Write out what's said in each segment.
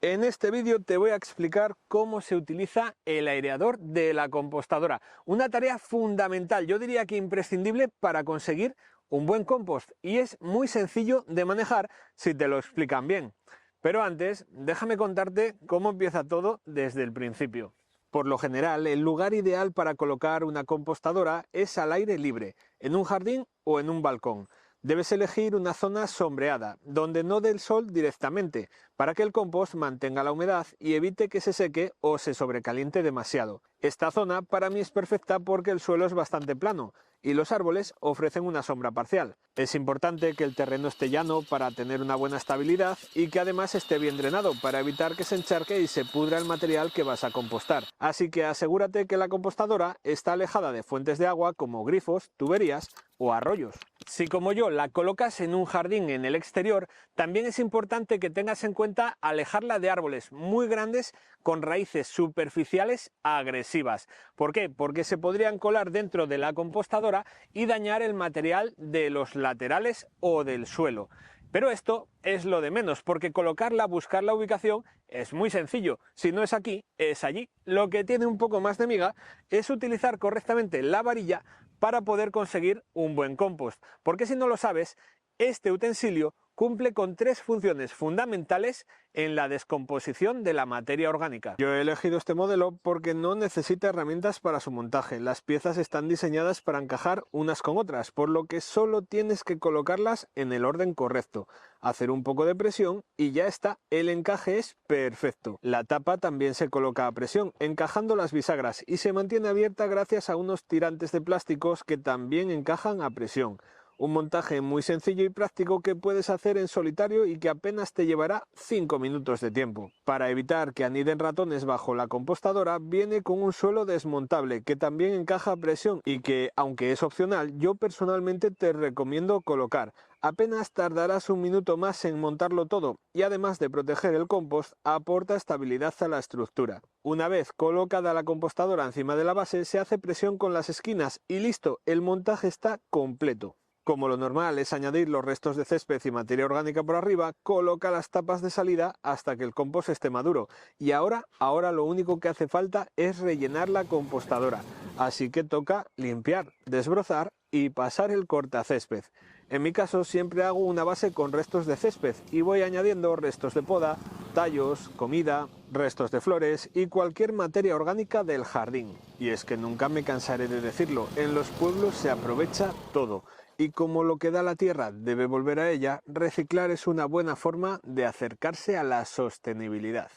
En este vídeo te voy a explicar cómo se utiliza el aireador de la compostadora. Una tarea fundamental, yo diría que imprescindible para conseguir un buen compost. Y es muy sencillo de manejar si te lo explican bien. Pero antes, déjame contarte cómo empieza todo desde el principio. Por lo general, el lugar ideal para colocar una compostadora es al aire libre, en un jardín o en un balcón. Debes elegir una zona sombreada, donde no dé el sol directamente, para que el compost mantenga la humedad y evite que se seque o se sobrecaliente demasiado. Esta zona para mí es perfecta porque el suelo es bastante plano y los árboles ofrecen una sombra parcial. Es importante que el terreno esté llano para tener una buena estabilidad y que además esté bien drenado para evitar que se encharque y se pudra el material que vas a compostar. Así que asegúrate que la compostadora está alejada de fuentes de agua como grifos, tuberías o arroyos. Si como yo la colocas en un jardín en el exterior, también es importante que tengas en cuenta alejarla de árboles muy grandes con raíces superficiales agresivas. ¿Por qué? Porque se podrían colar dentro de la compostadora y dañar el material de los laterales o del suelo. Pero esto es lo de menos, porque colocarla, buscar la ubicación es muy sencillo. Si no es aquí, es allí. Lo que tiene un poco más de miga es utilizar correctamente la varilla para poder conseguir un buen compost. Porque si no lo sabes, este utensilio cumple con tres funciones fundamentales en la descomposición de la materia orgánica. Yo he elegido este modelo porque no necesita herramientas para su montaje. Las piezas están diseñadas para encajar unas con otras, por lo que solo tienes que colocarlas en el orden correcto, hacer un poco de presión y ya está, el encaje es perfecto. La tapa también se coloca a presión, encajando las bisagras y se mantiene abierta gracias a unos tirantes de plásticos que también encajan a presión. Un montaje muy sencillo y práctico que puedes hacer en solitario y que apenas te llevará 5 minutos de tiempo. Para evitar que aniden ratones bajo la compostadora, viene con un suelo desmontable que también encaja a presión y que, aunque es opcional, yo personalmente te recomiendo colocar. Apenas tardarás un minuto más en montarlo todo y además de proteger el compost, aporta estabilidad a la estructura. Una vez colocada la compostadora encima de la base, se hace presión con las esquinas y listo, el montaje está completo. Como lo normal es añadir los restos de césped y materia orgánica por arriba, coloca las tapas de salida hasta que el compost esté maduro. Y ahora lo único que hace falta es rellenar la compostadora. Así que toca limpiar, desbrozar y pasar el cortacésped. En mi caso siempre hago una base con restos de césped y voy añadiendo restos de poda, tallos, comida, restos de flores y cualquier materia orgánica del jardín. Y es que nunca me cansaré de decirlo, en los pueblos se aprovecha todo. Y como lo que da la tierra debe volver a ella, reciclar es una buena forma de acercarse a la sostenibilidad.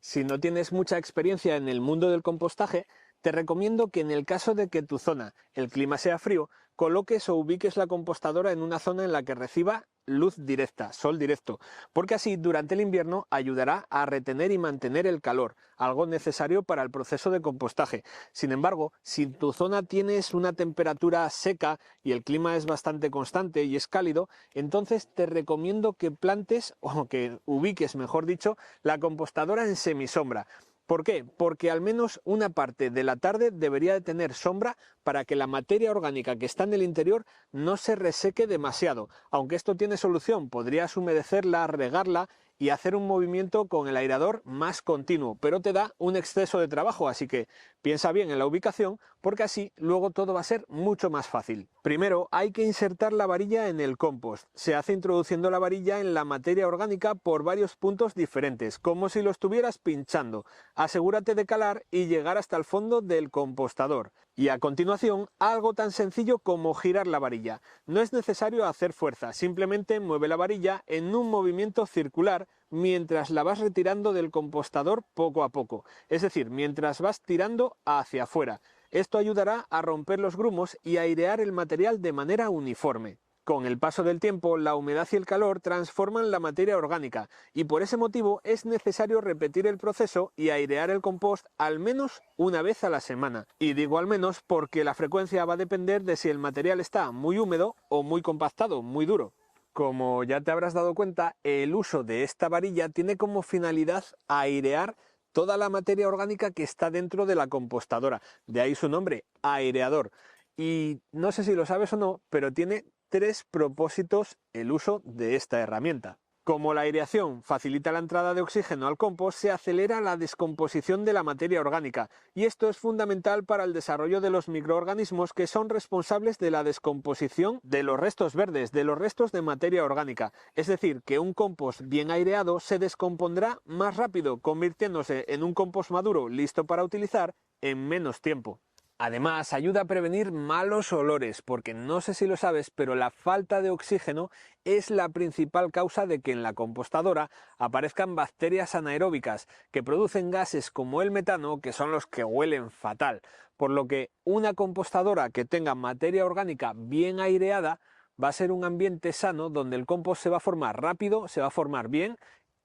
Si no tienes mucha experiencia en el mundo del compostaje, te recomiendo que en el caso de que tu zona, el clima sea frío, coloques o ubiques la compostadora en una zona en la que reciba luz directa, sol directo, porque así durante el invierno ayudará a retener y mantener el calor, algo necesario para el proceso de compostaje. Sin embargo, si en tu zona tienes una temperatura seca y el clima es bastante constante y es cálido, entonces te recomiendo que plantes, o que ubiques, mejor dicho, la compostadora en semisombra. ¿Por qué? Porque al menos una parte de la tarde debería de tener sombra para que la materia orgánica que está en el interior no se reseque demasiado. Aunque esto tiene solución, podrías humedecerla, regarla y hacer un movimiento con el aireador más continuo, pero te da un exceso de trabajo, así que piensa bien en la ubicación porque así luego todo va a ser mucho más fácil. Primero hay que insertar la varilla en el compost. Se hace introduciendo la varilla en la materia orgánica por varios puntos diferentes, como si lo estuvieras pinchando. Asegúrate de calar y llegar hasta el fondo del compostador. Y a continuación, algo tan sencillo como girar la varilla. No es necesario hacer fuerza, simplemente mueve la varilla en un movimiento circular mientras la vas retirando del compostador poco a poco, es decir, mientras vas tirando hacia afuera. Esto ayudará a romper los grumos y a airear el material de manera uniforme. Con el paso del tiempo, la humedad y el calor transforman la materia orgánica y por ese motivo es necesario repetir el proceso y airear el compost al menos una vez a la semana. Y digo al menos porque la frecuencia va a depender de si el material está muy húmedo o muy compactado, muy duro. Como ya te habrás dado cuenta, el uso de esta varilla tiene como finalidad airear toda la materia orgánica que está dentro de la compostadora. De ahí su nombre, aireador. Y no sé si lo sabes o no, pero tiene tres propósitos el uso de esta herramienta. Como la aireación facilita la entrada de oxígeno al compost, se acelera la descomposición de la materia orgánica, y esto es fundamental para el desarrollo de los microorganismos que son responsables de la descomposición de los restos verdes, de los restos de materia orgánica. Es decir, que un compost bien aireado se descompondrá más rápido, convirtiéndose en un compost maduro listo para utilizar en menos tiempo. Además, ayuda a prevenir malos olores, porque no sé si lo sabes, pero la falta de oxígeno es la principal causa de que en la compostadora aparezcan bacterias anaeróbicas que producen gases como el metano, que son los que huelen fatal. Por lo que una compostadora que tenga materia orgánica bien aireada va a ser un ambiente sano donde el compost se va a formar rápido, se va a formar bien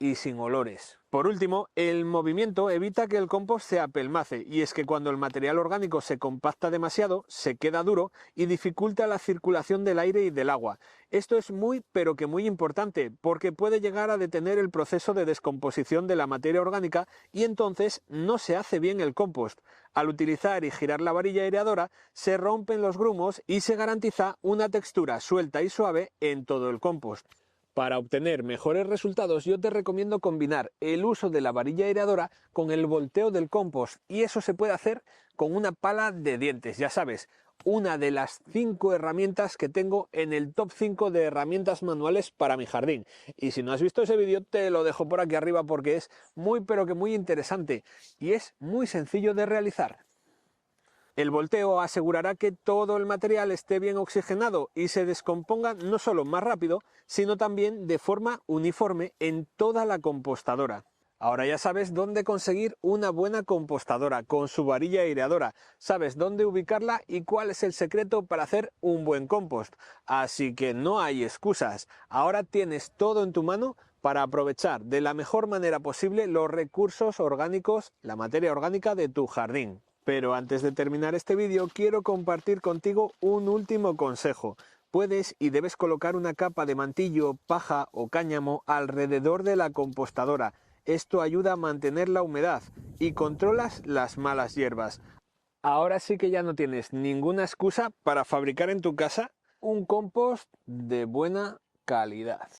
y sin olores. Por último, el movimiento evita que el compost se apelmace, y es que cuando el material orgánico se compacta demasiado, se queda duro y dificulta la circulación del aire y del agua. Esto es muy pero que muy importante, porque puede llegar a detener el proceso de descomposición de la materia orgánica y entonces no se hace bien el compost. Al utilizar y girar la varilla aireadora, se rompen los grumos y se garantiza una textura suelta y suave en todo el compost. Para obtener mejores resultados, yo te recomiendo combinar el uso de la varilla aireadora con el volteo del compost, y eso se puede hacer con una pala de dientes, ya sabes, una de las 5 herramientas que tengo en el top 5 de herramientas manuales para mi jardín. Y si no has visto ese vídeo, te lo dejo por aquí arriba porque es muy pero que muy interesante y es muy sencillo de realizar. El volteo asegurará que todo el material esté bien oxigenado y se descomponga no solo más rápido, sino también de forma uniforme en toda la compostadora. Ahora ya sabes dónde conseguir una buena compostadora con su varilla aireadora, sabes dónde ubicarla y cuál es el secreto para hacer un buen compost. Así que no hay excusas, ahora tienes todo en tu mano para aprovechar de la mejor manera posible los recursos orgánicos, la materia orgánica de tu jardín. Pero antes de terminar este vídeo, quiero compartir contigo un último consejo. Puedes y debes colocar una capa de mantillo, paja o cáñamo alrededor de la compostadora. Esto ayuda a mantener la humedad y controlas las malas hierbas. Ahora sí que ya no tienes ninguna excusa para fabricar en tu casa un compost de buena calidad.